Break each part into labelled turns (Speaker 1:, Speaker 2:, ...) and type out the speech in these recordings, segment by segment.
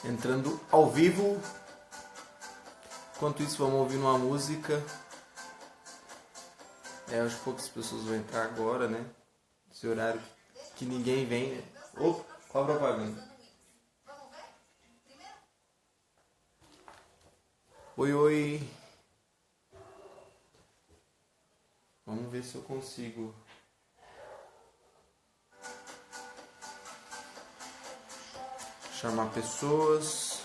Speaker 1: entrando ao vivo. Enquanto isso, vamos ouvir uma música. Acho que poucas pessoas vão entrar agora, né? Esse horário que ninguém vem, né? Opa, qual a propaganda? Oi, oi. Vamos ver se eu consigo chamar pessoas.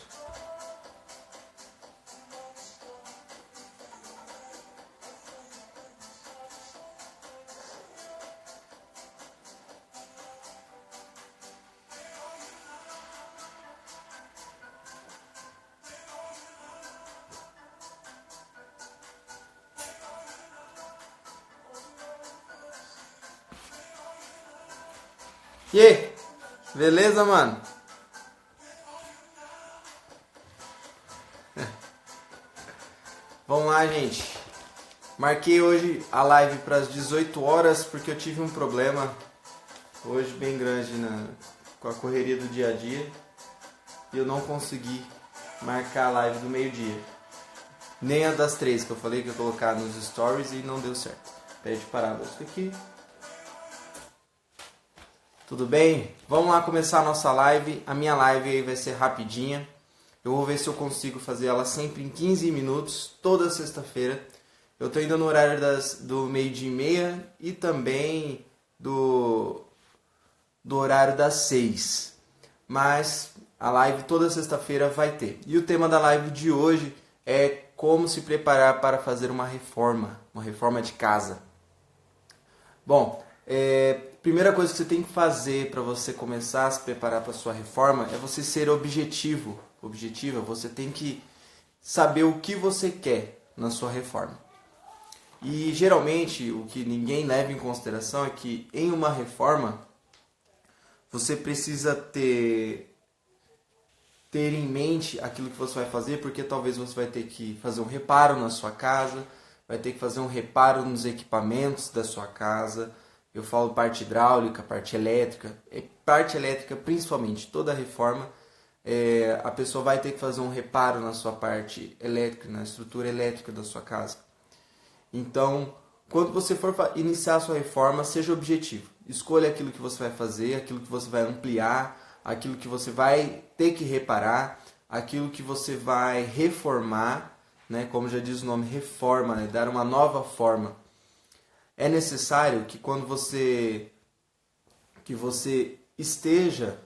Speaker 1: E aí? Beleza, mano? Vamos lá, gente. Marquei hoje a live para as 18 horas porque eu tive um problema hoje bem grande com a correria do dia a dia e eu não consegui marcar a live do meio-dia. Nem a das 3 que eu falei que eu ia colocar nos stories e não deu certo. Pede parada isso aqui. Tudo bem? Vamos lá começar a nossa live. A minha live aí vai ser rapidinha. Eu vou ver se eu consigo fazer ela sempre em 15 minutos, toda sexta-feira. Eu tô indo no horário do meio-dia e meia e também do horário das 6. Mas a live toda sexta-feira vai ter. E o tema da live de hoje é como se preparar para fazer uma reforma de casa. Bom, primeira coisa que você tem que fazer para você começar a se preparar para a sua reforma é você ser objetiva. Você tem que saber o que você quer na sua reforma. E geralmente o que ninguém leva em consideração é que em uma reforma você precisa ter em mente aquilo que você vai fazer, porque talvez você vai ter que fazer um reparo na sua casa, vai ter que fazer um reparo nos equipamentos da sua casa. Eu falo parte hidráulica, parte elétrica principalmente, toda a reforma, a pessoa vai ter que fazer um reparo na sua parte elétrica, na estrutura elétrica da sua casa. Então, quando você for iniciar a sua reforma, seja objetivo. Escolha aquilo que você vai fazer, aquilo que você vai ampliar, aquilo que você vai ter que reparar, aquilo que você vai reformar, né? Como já diz o nome, reforma, né? Dar uma nova forma. É necessário que quando você esteja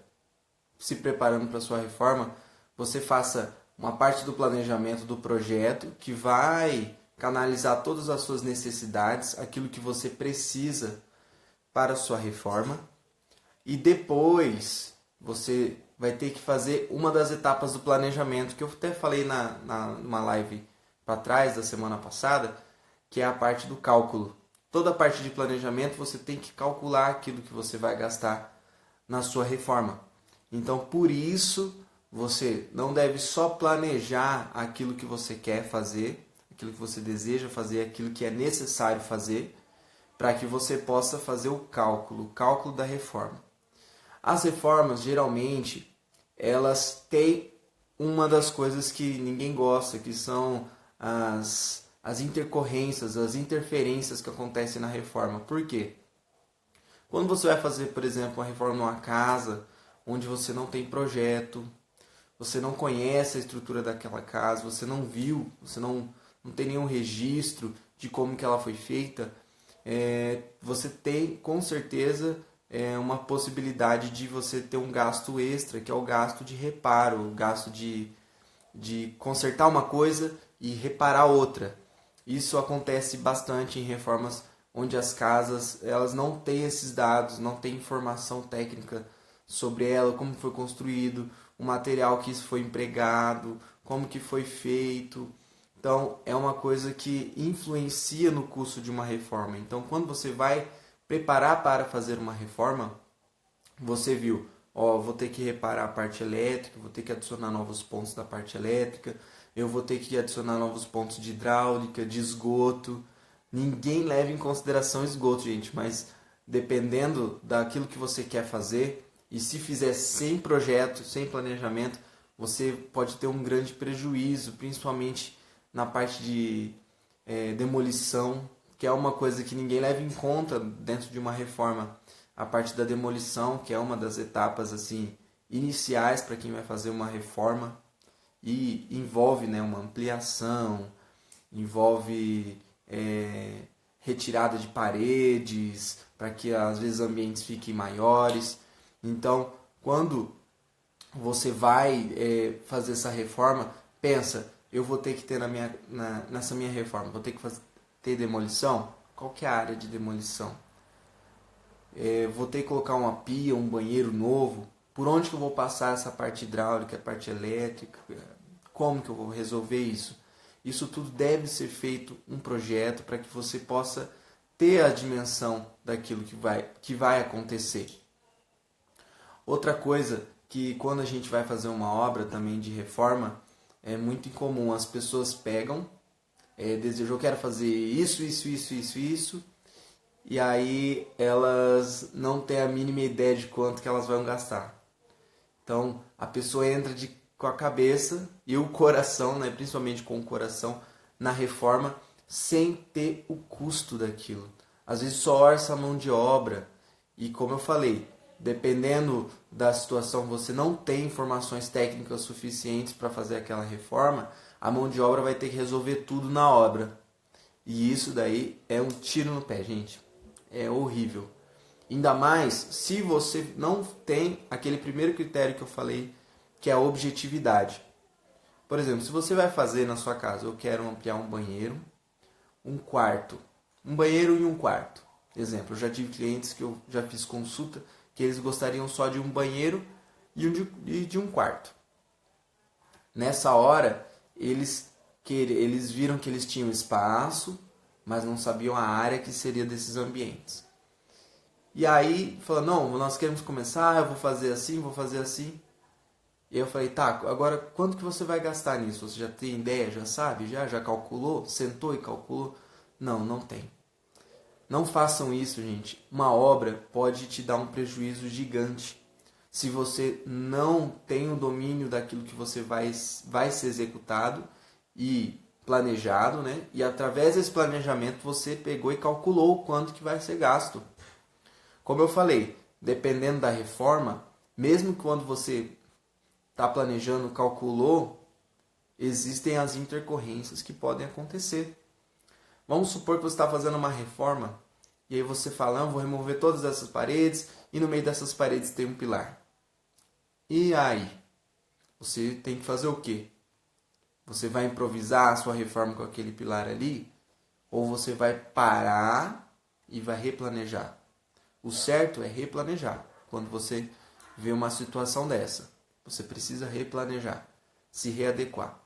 Speaker 1: se preparando para a sua reforma, você faça uma parte do planejamento do projeto que vai canalizar todas as suas necessidades, aquilo que você precisa para a sua reforma. E depois você vai ter que fazer uma das etapas do planejamento, que eu até falei numa live para trás, da semana passada, que é a parte do cálculo. Toda a parte de planejamento você tem que calcular aquilo que você vai gastar na sua reforma. Então, por isso, você não deve só planejar aquilo que você quer fazer, aquilo que você deseja fazer, aquilo que é necessário fazer, para que você possa fazer o cálculo da reforma. As reformas, geralmente, elas têm uma das coisas que ninguém gosta, que são as intercorrências, as interferências que acontecem na reforma. Por quê? Quando você vai fazer, por exemplo, uma reforma numa casa onde você não tem projeto, você não conhece a estrutura daquela casa, você não viu, você não tem nenhum registro de como que ela foi feita, você tem com certeza uma possibilidade de você ter um gasto extra, que é o gasto de reparo, o gasto de consertar uma coisa e reparar outra. Isso acontece bastante em reformas onde as casas elas não têm esses dados, não têm informação técnica sobre ela, como foi construído, o material que isso foi empregado, como que foi feito. Então, é uma coisa que influencia no custo de uma reforma. Então, quando você vai preparar para fazer uma reforma, você viu, vou ter que reparar a parte elétrica, vou ter que adicionar novos pontos da parte elétrica, eu vou ter que adicionar novos pontos de hidráulica, de esgoto. Ninguém leva em consideração esgoto, gente, mas dependendo daquilo que você quer fazer, e se fizer sem projeto, sem planejamento, você pode ter um grande prejuízo, principalmente na parte de demolição, que é uma coisa que ninguém leva em conta dentro de uma reforma. A parte da demolição, que é uma das etapas assim iniciais para quem vai fazer uma reforma, e envolve, né, uma ampliação, envolve retirada de paredes, para que às vezes ambientes fiquem maiores. Então, quando você vai fazer essa reforma, pensa, eu vou ter que ter nessa minha reforma, vou ter que ter demolição? Qual que é a área de demolição? Vou ter que colocar uma pia, um banheiro novo? Por onde que eu vou passar essa parte hidráulica, a parte elétrica? Como que eu vou resolver isso? Isso tudo deve ser feito um projeto para que você possa ter a dimensão daquilo que vai acontecer. Outra coisa que quando a gente vai fazer uma obra também de reforma, é muito incomum. As pessoas pegam, desejam, eu quero fazer isso, e aí elas não têm a mínima ideia de quanto que elas vão gastar. Então a pessoa entra com a cabeça e o coração, né, principalmente com o coração, na reforma, sem ter o custo daquilo. Às vezes só orça a mão de obra, e como eu falei, dependendo da situação, você não tem informações técnicas suficientes para fazer aquela reforma, a mão de obra vai ter que resolver tudo na obra. E isso daí é um tiro no pé, gente. É horrível. Ainda mais se você não tem aquele primeiro critério que eu falei, que é a objetividade. Por exemplo, se você vai fazer na sua casa, eu quero ampliar um banheiro, um quarto. Um banheiro e um quarto. Exemplo, eu já tive clientes que eu já fiz consulta que eles gostariam só de um banheiro e de um quarto. Nessa hora, eles viram que eles tinham espaço, mas não sabiam a área que seria desses ambientes. E aí, falaram, não, nós queremos começar, eu vou fazer assim, vou fazer assim. E eu falei, tá, agora quanto que você vai gastar nisso? Você já tem ideia, já sabe, já calculou? Sentou e calculou? Não, não tem. Não façam isso, gente. Uma obra pode te dar um prejuízo gigante se você não tem o domínio daquilo que você vai ser executado e planejado, né? E através desse planejamento você pegou e calculou o quanto que vai ser gasto. Como eu falei, dependendo da reforma, mesmo quando você está planejando, calculou, existem as intercorrências que podem acontecer. Vamos supor que você está fazendo uma reforma e aí você fala, vou remover todas essas paredes e no meio dessas paredes tem um pilar. E aí? Você tem que fazer o quê? Você vai improvisar a sua reforma com aquele pilar ali? Ou você vai parar e vai replanejar? O certo é replanejar. Quando você vê uma situação dessa, você precisa replanejar, se readequar.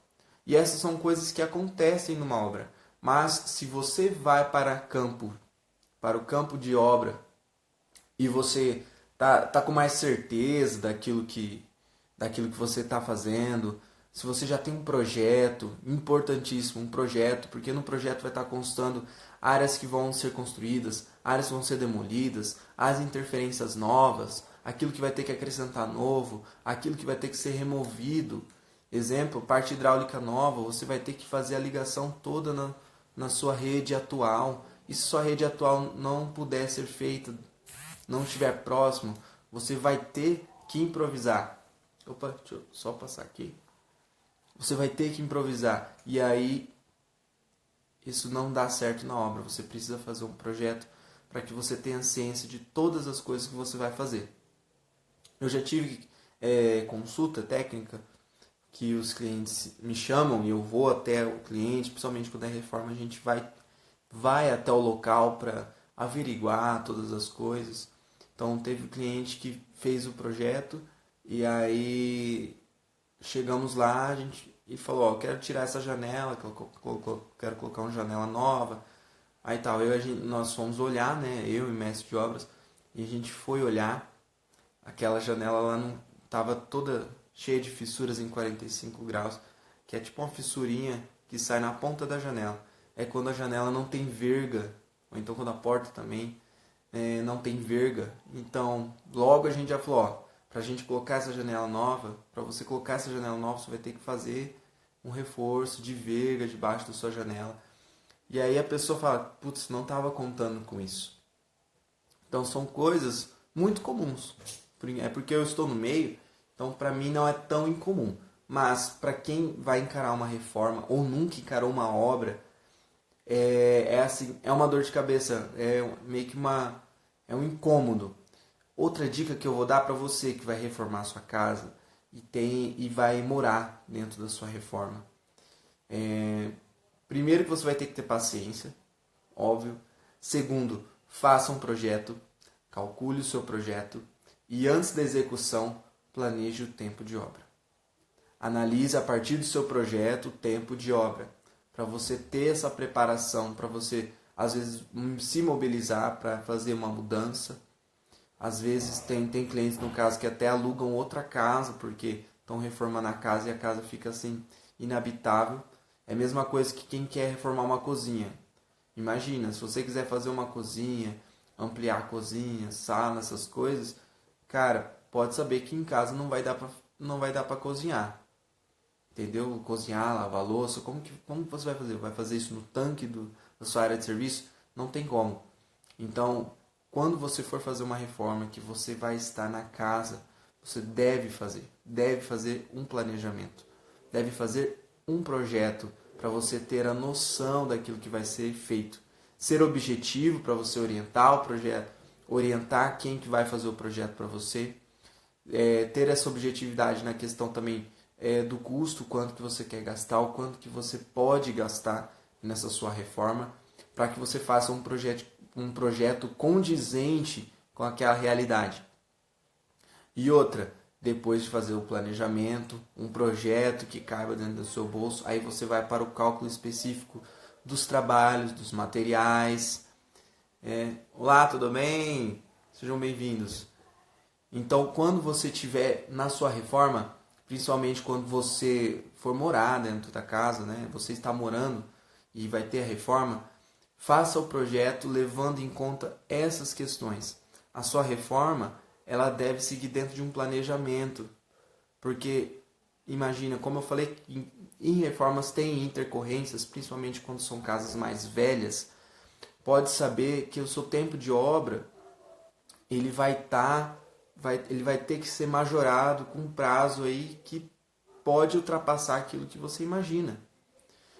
Speaker 1: E essas são coisas que acontecem numa obra. Mas se você vai para o campo de obra, e você tá com mais certeza daquilo que você está fazendo, se você já tem um projeto, importantíssimo, um projeto, porque no projeto vai estar constando áreas que vão ser construídas, áreas que vão ser demolidas, as interferências novas, aquilo que vai ter que acrescentar novo, aquilo que vai ter que ser removido. Exemplo, parte hidráulica nova, você vai ter que fazer a ligação toda na sua rede atual. E se sua rede atual não puder ser feita, não estiver próximo, você vai ter que improvisar. Opa, deixa eu só passar aqui. Você vai ter que improvisar. E aí, isso não dá certo na obra. Você precisa fazer um projeto para que você tenha ciência de todas as coisas que você vai fazer. Eu já tive consulta técnica que os clientes me chamam e eu vou até o cliente, principalmente quando é reforma, a gente vai até o local para averiguar todas as coisas. Então teve um cliente que fez o projeto e aí chegamos lá e falou, eu quero tirar essa janela, quero colocar uma janela nova. Aí tal, nós fomos olhar, né, eu e o mestre de obras, e a gente foi olhar, aquela janela lá não estava toda cheia de fissuras em 45 graus, que é tipo uma fissurinha que sai na ponta da janela. É quando a janela não tem verga, ou então quando a porta também não tem verga. Então, logo a gente já falou, para a gente colocar essa janela nova, para você colocar essa janela nova, você vai ter que fazer um reforço de verga debaixo da sua janela. E aí a pessoa fala, putz, não estava contando com isso. Então são coisas muito comuns. É porque eu estou no meio, então para mim não é tão incomum. Mas para quem vai encarar uma reforma ou nunca encarou uma obra, assim, é uma dor de cabeça, é meio que é um incômodo. Outra dica que eu vou dar para você que vai reformar a sua casa e vai morar dentro da sua reforma. Primeiro que você vai ter que ter paciência, óbvio. Segundo, faça um projeto, calcule o seu projeto e antes da execução, planeje o tempo de obra. Analise a partir do seu projeto o tempo de obra, para você ter essa preparação, para você às vezes se mobilizar para fazer uma mudança. Às vezes tem clientes no caso que até alugam outra casa porque estão reformando a casa e a casa fica assim inabitável. É a mesma coisa que quem quer reformar uma cozinha. Imagina, se você quiser fazer uma cozinha, ampliar a cozinha, sala, essas coisas, cara, pode saber que em casa não vai dar para cozinhar. Entendeu? Cozinhar, lavar louça, como você vai fazer? Vai fazer isso no tanque da sua área de serviço? Não tem como. Então, quando você for fazer uma reforma que você vai estar na casa, você deve fazer um planejamento, deve fazer um projeto para você ter a noção daquilo que vai ser feito. Ser objetivo para você orientar o projeto, orientar quem que vai fazer o projeto para você, ter essa objetividade na questão também do custo, quanto que você quer gastar, o quanto que você pode gastar nessa sua reforma, para que você faça um projeto condizente com aquela realidade. E outra, depois de fazer o planejamento, um projeto que caiba dentro do seu bolso, aí você vai para o cálculo específico dos trabalhos, dos materiais. Olá, tudo bem? Sejam bem-vindos. Então, quando você estiver na sua reforma, principalmente quando você for morar dentro da casa, né? Você está morando e vai ter a reforma, faça o projeto levando em conta essas questões. A sua reforma, ela deve seguir dentro de um planejamento, porque imagina, como eu falei, em reformas tem intercorrências, principalmente quando são casas mais velhas. Pode saber que o seu tempo de obra ele vai ter que ser majorado com um prazo aí que pode ultrapassar aquilo que você imagina.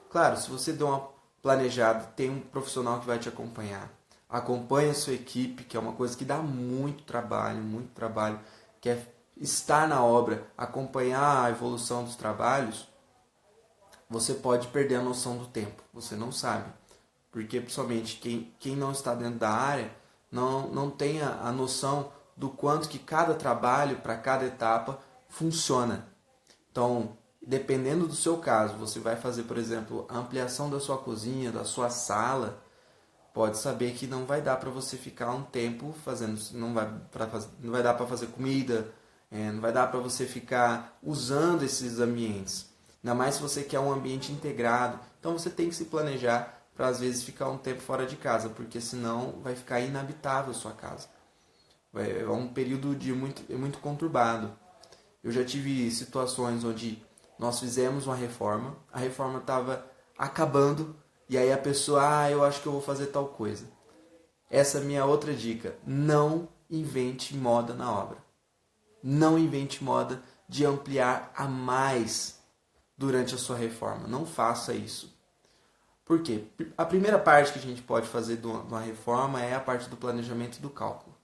Speaker 1: Claro, se você deu uma planejada, tem um profissional que vai te acompanhar. Acompanhe a sua equipe, que é uma coisa que dá muito trabalho, que é estar na obra, acompanhar a evolução dos trabalhos. Você pode perder a noção do tempo, você não sabe. Porque, principalmente, quem não está dentro da área não tem a noção do quanto que cada trabalho, para cada etapa, funciona. Então, dependendo do seu caso, você vai fazer, por exemplo, a ampliação da sua cozinha, da sua sala, pode saber que não vai dar para você ficar um tempo fazendo, não vai dar para fazer comida, não vai dar para você ficar usando esses ambientes. Ainda mais se você quer um ambiente integrado. Então você tem que se planejar para às vezes ficar um tempo fora de casa, porque senão vai ficar inabitável a sua casa. É um período muito conturbado. Eu já tive situações onde nós fizemos uma reforma, a reforma estava acabando, e aí a pessoa, eu acho que eu vou fazer tal coisa. Essa é a minha outra dica. Não invente moda na obra. Não invente moda de ampliar a mais durante a sua reforma. Não faça isso. Por quê? A primeira parte que a gente pode fazer de uma reforma é a parte do planejamento e do cálculo.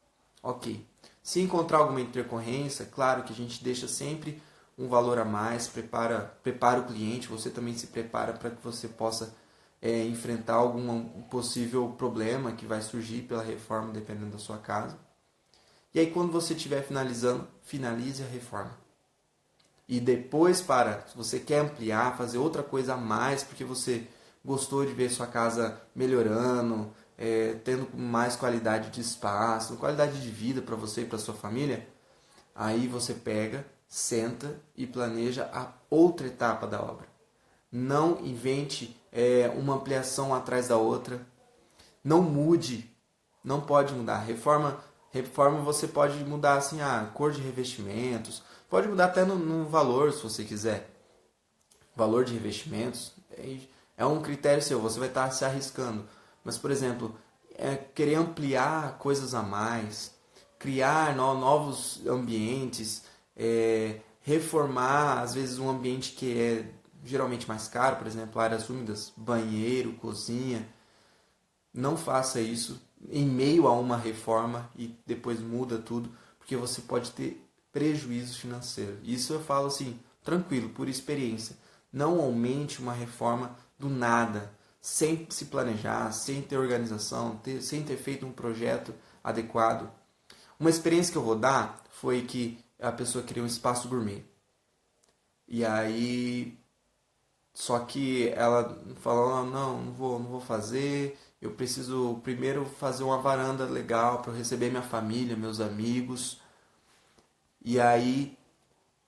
Speaker 1: Ok. Se encontrar alguma intercorrência, claro que a gente deixa sempre um valor a mais, prepara o cliente, você também se prepara para que você possa enfrentar algum possível problema que vai surgir pela reforma, dependendo da sua casa. E aí, quando você estiver finalizando, finalize a reforma. E depois, se você quer ampliar, fazer outra coisa a mais, porque você gostou de ver sua casa melhorando, tendo mais qualidade de espaço, qualidade de vida para você e para sua família, aí você pega, senta e planeja a outra etapa da obra. Não invente uma ampliação atrás da outra. Não mude, não pode mudar. Reforma Reforma você pode mudar assim a cor de revestimentos, pode mudar até no valor se você quiser. Valor de revestimentos é um critério seu, você vai estar se arriscando. Mas, por exemplo, querer ampliar coisas a mais, criar novos ambientes, reformar, às vezes, um ambiente que é geralmente mais caro, por exemplo, áreas úmidas, banheiro, cozinha. Não faça isso em meio a uma reforma e depois muda tudo, porque você pode ter prejuízo financeiro. Isso eu falo assim, tranquilo, por experiência. Não aumente uma reforma do nada, sem se planejar, sem ter organização, sem ter feito um projeto adequado. Uma experiência que eu vou dar foi que a pessoa criou um espaço gourmet. E aí, só que ela falou, não vou fazer, eu preciso primeiro fazer uma varanda legal para eu receber minha família, meus amigos. E aí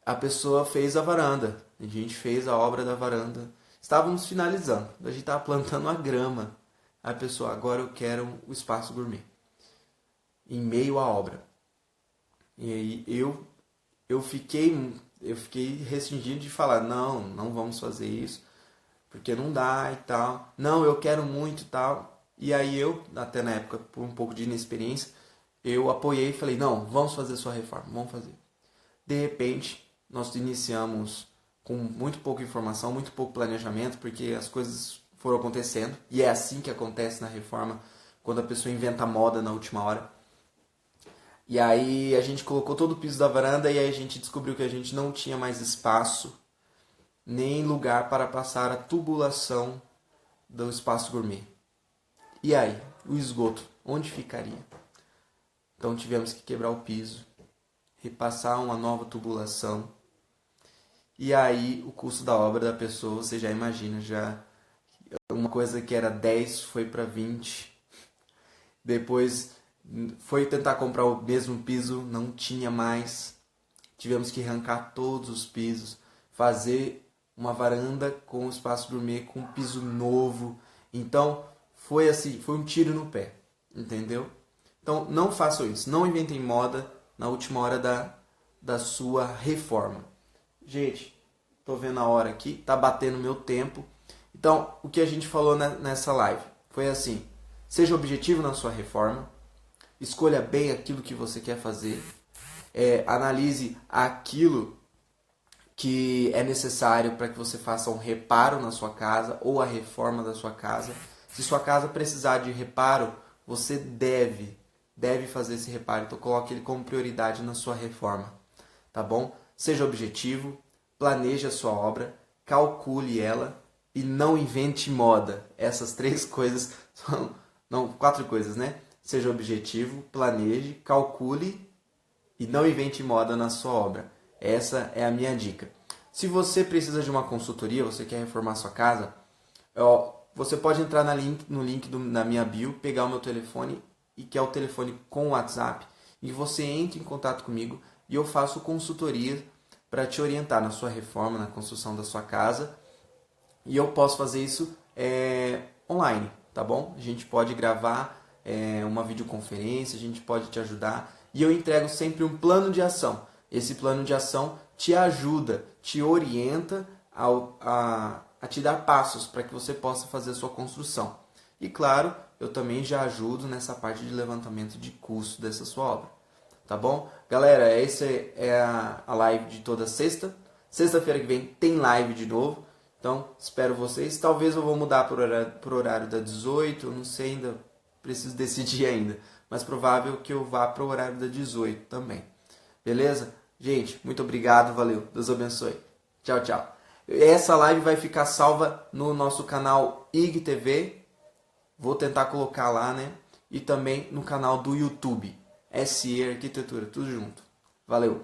Speaker 1: a pessoa fez a varanda, a gente fez a obra da varanda. Estávamos finalizando, a gente estava plantando a grama. A pessoa, agora eu quero o espaço gourmet, em meio à obra. E aí eu fiquei restringido de falar, não vamos fazer isso, porque não dá e tal. Não, eu quero muito e tal. E aí eu, até na época, por um pouco de inexperiência, eu apoiei e falei, não, vamos fazer sua reforma, vamos fazer. De repente, nós iniciamos com muito pouca informação, muito pouco planejamento, porque as coisas foram acontecendo. E é assim que acontece na reforma, quando a pessoa inventa moda na última hora. E aí a gente colocou todo o piso da varanda e aí a gente descobriu que a gente não tinha mais espaço, nem lugar para passar a tubulação do espaço gourmet. E aí, o esgoto, onde ficaria? Então tivemos que quebrar o piso, repassar uma nova tubulação. E aí o custo da obra da pessoa, você já imagina, já uma coisa que era 10 foi para 20. Depois foi tentar comprar o mesmo piso, não tinha mais. Tivemos que arrancar todos os pisos, fazer uma varanda com espaço gourmet com piso novo. Então foi assim, foi um tiro no pé, entendeu? Então não façam isso, não inventem moda na última hora da sua reforma. Gente, tô vendo a hora aqui, tá batendo meu tempo. Então, o que a gente falou nessa live foi assim: seja objetivo na sua reforma, escolha bem aquilo que você quer fazer, analise aquilo que é necessário para que você faça um reparo na sua casa ou a reforma da sua casa. Se sua casa precisar de reparo, você deve fazer esse reparo. Então coloque ele como prioridade na sua reforma, tá bom? Seja objetivo, planeje a sua obra, calcule ela e não invente moda. Essas 3 coisas são, não, 4 coisas, né? Seja objetivo, planeje, calcule e não invente moda na sua obra. Essa é a minha dica. Se você precisa de uma consultoria, você quer reformar sua casa, você pode entrar no link na minha bio, pegar o meu telefone, e que é o telefone com o WhatsApp, e você entra em contato comigo e eu faço consultoria para te orientar na sua reforma, na construção da sua casa. E eu posso fazer isso online, tá bom? A gente pode gravar uma videoconferência, a gente pode te ajudar. E eu entrego sempre um plano de ação. Esse plano de ação te ajuda, te orienta a te dar passos para que você possa fazer a sua construção. E claro, eu também já ajudo nessa parte de levantamento de custo dessa sua obra. Tá bom? Galera, essa é a live de toda sexta. Sexta-feira que vem tem live de novo. Então, espero vocês. Talvez eu vou mudar para o horário da 18, eu não sei ainda, preciso decidir ainda. Mas provável que eu vá para o horário da 18 também. Beleza? Gente, muito obrigado, valeu. Deus abençoe. Tchau, tchau. Essa live vai ficar salva no nosso canal IGTV. Vou tentar colocar lá, né? E também no canal do YouTube. SE Arquitetura, tudo junto. Valeu!